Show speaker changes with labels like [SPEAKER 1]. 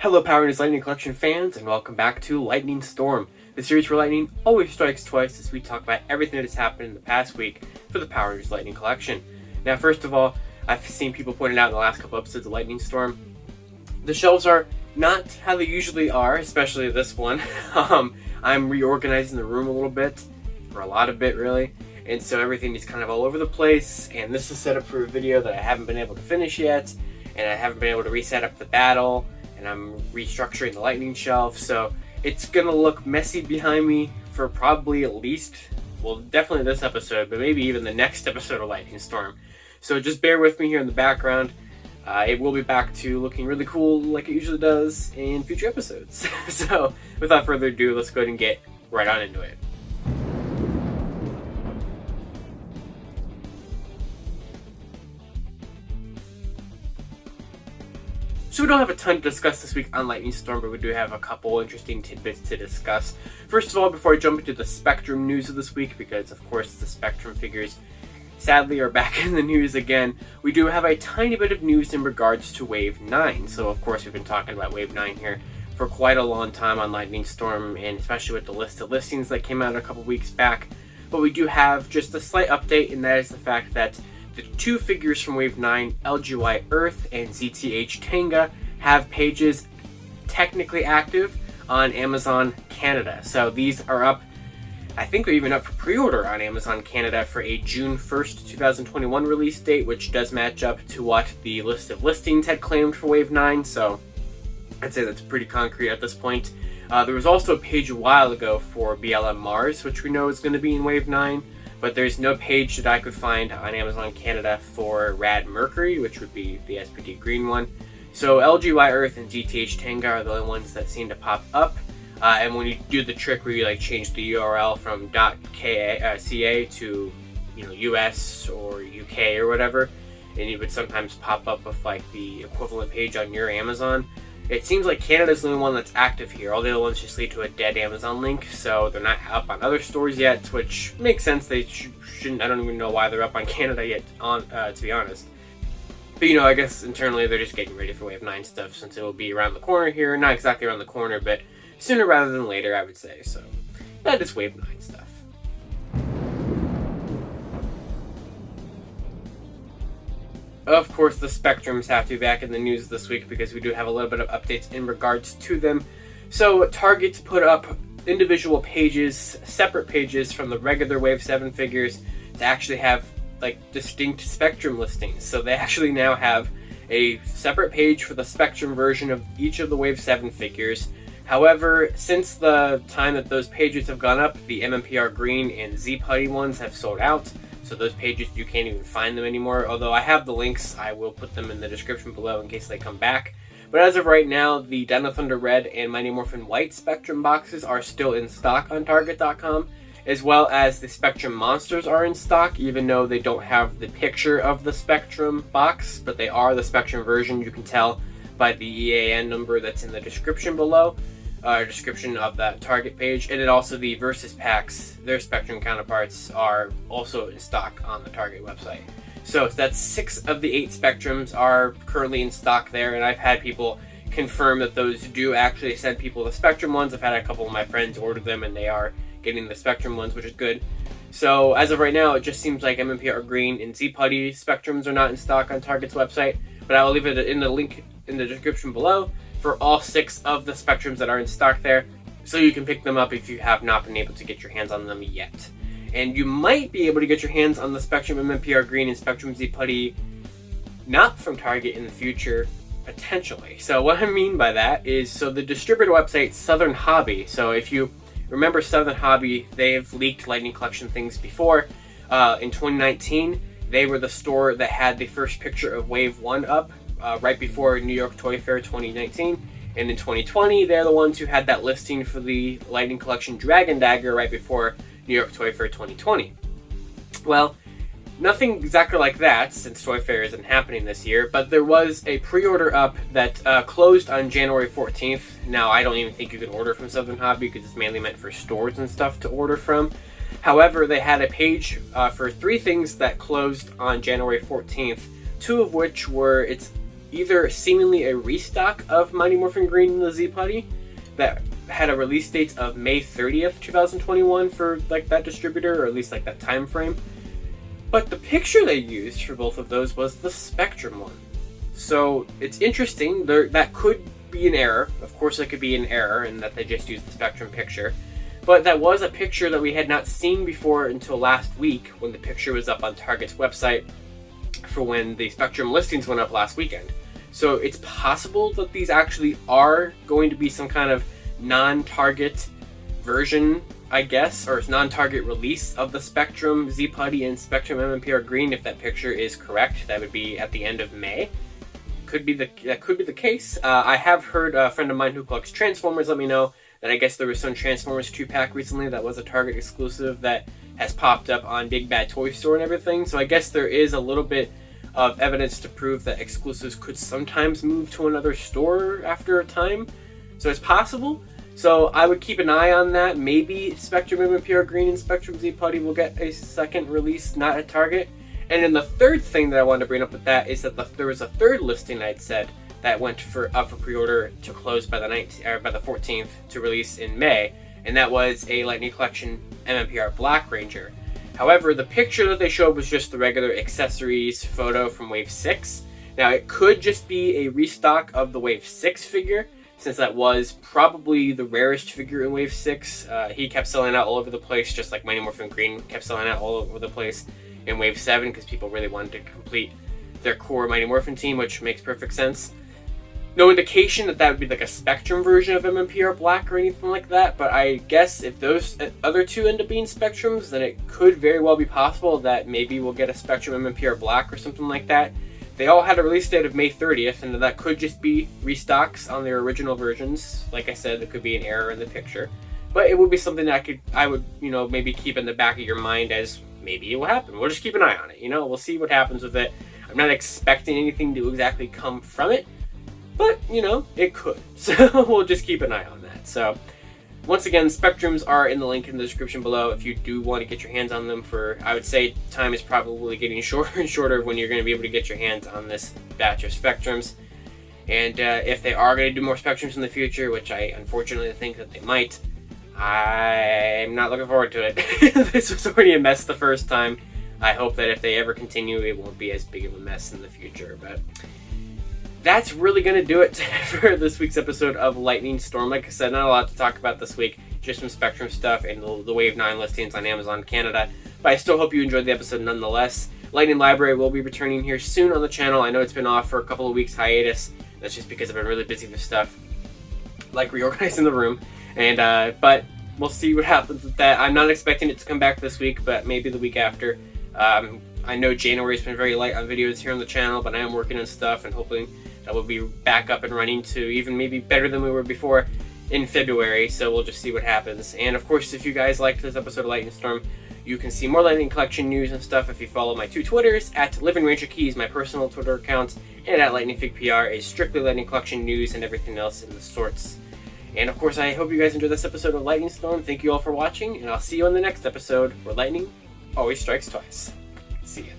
[SPEAKER 1] Hello Power Rangers Lightning Collection fans, and welcome back to Lightning Storm, the series where lightning always strikes twice as we talk about everything that has happened in the past week for the Power Rangers Lightning Collection. Now first of all, I've seen people pointing out in the last couple episodes of Lightning Storm, the shelves are not how they usually are, especially this one. I'm reorganizing the room a little bit, or a lot of it really, and so everything is kind of all over the place, and this is set up for a video that I haven't been able to finish yet, and I haven't been able to reset up the battle, and I'm restructuring the lightning shelf, so it's gonna look messy behind me for probably at least, well, definitely this episode, but maybe even the next episode of Lightning Storm. So just bear with me here in the background. It will be back to looking really cool like it usually does in future episodes. So without further ado, let's go ahead and get right on into it. So we don't have a ton to discuss this week on Lightning Storm, but we do have a couple interesting tidbits to discuss. First of all, before I jump into the Spectrum news of this week, because of course the Spectrum figures sadly are back in the news again, we do have a tiny bit of news in regards to Wave 9. So of course we've been talking about Wave 9 here for quite a long time on Lightning Storm, and especially with the list of listings that came out a couple weeks back. But we do have just a slight update, and that is the fact that the two figures from Wave 9, LGY Earth and ZTH Tenga, have pages technically active on Amazon Canada. So these are up, I think they're even up for pre-order on Amazon Canada for a June 1st, 2021 release date, which does match up to what the list of listings had claimed for Wave 9, so I'd say that's pretty concrete at this point. There was also a page a while ago for BLM Mars, which we know is going to be in Wave 9, but there's no page that I could find on Amazon Canada for Rad Mercury, which would be the S.P.D green one. So LGY Earth and ZTH Tenga are the only ones that seem to pop up. And when you do the trick where you like change the URL from .ca to US or UK or whatever, and it would sometimes pop up with like the equivalent page on your Amazon. It seems like Canada's the only one that's active here. All the other ones just lead to a dead Amazon link, so they're not up on other stores yet, which makes sense. They shouldn't. I don't even know why they're up on Canada yet, to be honest. But I guess internally they're just getting ready for Wave 9 stuff, since it will be around the corner here. Not exactly around the corner, but sooner rather than later, I would say. So that is Wave 9 stuff. Of course, the Spectrums have to be back in the news this week because we do have a little bit of updates in regards to them. So Target put up individual pages, separate pages from the regular Wave 7 figures to actually have like distinct Spectrum listings. So they actually now have a separate page for the Spectrum version of each of the Wave 7 figures. However, since the time that those pages have gone up, the MMPR green and Z Putty ones have sold out. So those pages, you can't even find them anymore. Although I have the links, I will put them in the description below in case they come back. But as of right now, the Dino Thunder Red and Mighty Morphin White Spectrum boxes are still in stock on Target.com, as well as the Spectrum Monsters are in stock, even though they don't have the picture of the Spectrum box, but they are the Spectrum version. You can tell by the EAN number that's in the description below. Description of that Target page, and then also the Versus packs, their Spectrum counterparts, are also in stock on the Target website. So that's 6 of the 8 Spectrums are currently in stock there, and I've had people confirm that those do actually send people the Spectrum ones. I've had a couple of my friends order them, and they are getting the Spectrum ones, which is good. So as of right now, it just seems like MMPR Green and Z Putty Spectrums are not in stock on Target's website, but I will leave it in the link in the description below for all 6 of the Spectrums that are in stock there, so you can pick them up if you have not been able to get your hands on them yet. And you might be able to get your hands on the Spectrum MMPR Green and Spectrum Z Putty not from Target in the future, potentially. So what I mean by that is, so the distributor website Southern Hobby, so if you remember Southern Hobby, they've leaked Lightning Collection things before. In 2019, they were the store that had the first picture of Wave 1 up, right before New York Toy Fair 2019, and in 2020 they're the ones who had that listing for the Lightning Collection Dragon Dagger right before New York Toy Fair 2020. Well, nothing exactly like that, since Toy Fair isn't happening this year, but there was a pre-order up that closed on January 14th. Now, I don't even think you can order from Southern Hobby because it's mainly meant for stores and stuff to order from. However, they had a page for 3 things that closed on January 14th, 2 of which were, it's either seemingly a restock of Mighty Morphin Green in the Z Putty that had a release date of May 30th, 2021 for like that distributor, or at least like that time frame. But the picture they used for both of those was the Spectrum one. So it's interesting. That could be an error. Of course, it could be an error in that they just used the Spectrum picture. But that was a picture that we had not seen before until last week when the picture was up on Target's website for when the Spectrum listings went up last weekend. So it's possible that these actually are going to be some kind of non-Target version, I guess, or non-Target release of the Spectrum Z Putty and Spectrum MMPR Green. If that picture is correct, that would be at the end of May. That could be the case. I have heard a friend of mine who collects Transformers let me know that I guess there was some Transformers 2-pack recently that was a Target exclusive that has popped up on Big Bad Toy Store and everything. So I guess there is a little bit of evidence to prove that exclusives could sometimes move to another store after a time. So it's possible. So I would keep an eye on that. Maybe Spectrum MMPR Green and Spectrum Z Putty will get a second release, not at Target. And then the third thing that I wanted to bring up with that is that there was a third listing I'd said that went up for pre-order to close by the 14th to release in May, and that was a Lightning Collection MMPR Black Ranger. However, the picture that they showed was just the regular accessories photo from Wave 6. Now, it could just be a restock of the Wave 6 figure, since that was probably the rarest figure in Wave 6. He kept selling out all over the place, just like Mighty Morphin Green kept selling out all over the place in Wave 7, because people really wanted to complete their core Mighty Morphin team, which makes perfect sense. No indication that would be like a Spectrum version of MMPR Black or anything like that, but I guess if those other two end up being Spectrums, then it could very well be possible that maybe we'll get a Spectrum MMPR Black or something like that. They all had a release date of May 30th, and that could just be restocks on their original versions. Like I said, it could be an error in the picture, but it would be something that I would maybe keep in the back of your mind as maybe it will happen. We'll just keep an eye on it. We'll see what happens with it. I'm not expecting anything to exactly come from it, but, it could. So we'll just keep an eye on that. So, once again, Spectrums are in the link in the description below if you do want to get your hands on them. I would say time is probably getting shorter and shorter when you're going to be able to get your hands on this batch of Spectrums. And if they are going to do more Spectrums in the future, which I unfortunately think that they might, I'm not looking forward to it. This was already a mess the first time. I hope that if they ever continue, it won't be as big of a mess in the future. But that's really going to do it for this week's episode of Lightning Storm. Like I said, not a lot to talk about this week. Just some Spectrum stuff and the Wave 9 listings on Amazon Canada. But I still hope you enjoyed the episode nonetheless. Lightning Library will be returning here soon on the channel. I know it's been off for a couple of weeks hiatus. That's just because I've been really busy with stuff, like reorganizing the room. But we'll see what happens with that. I'm not expecting it to come back this week, but maybe the week after. I know January's been very light on videos here on the channel, but I am working on stuff and hoping that we'll be back up and running to even maybe better than we were before in February. So we'll just see what happens. And of course, if you guys liked this episode of Lightning Storm, you can see more Lightning Collection news and stuff if you follow my two Twitters, at Living Ranger Keys, my personal Twitter account, and at LightningFigPR, is strictly Lightning Collection news and everything else in the sorts. And of course, I hope you guys enjoyed this episode of Lightning Storm. Thank you all for watching, and I'll see you on the next episode where lightning always strikes twice. See ya.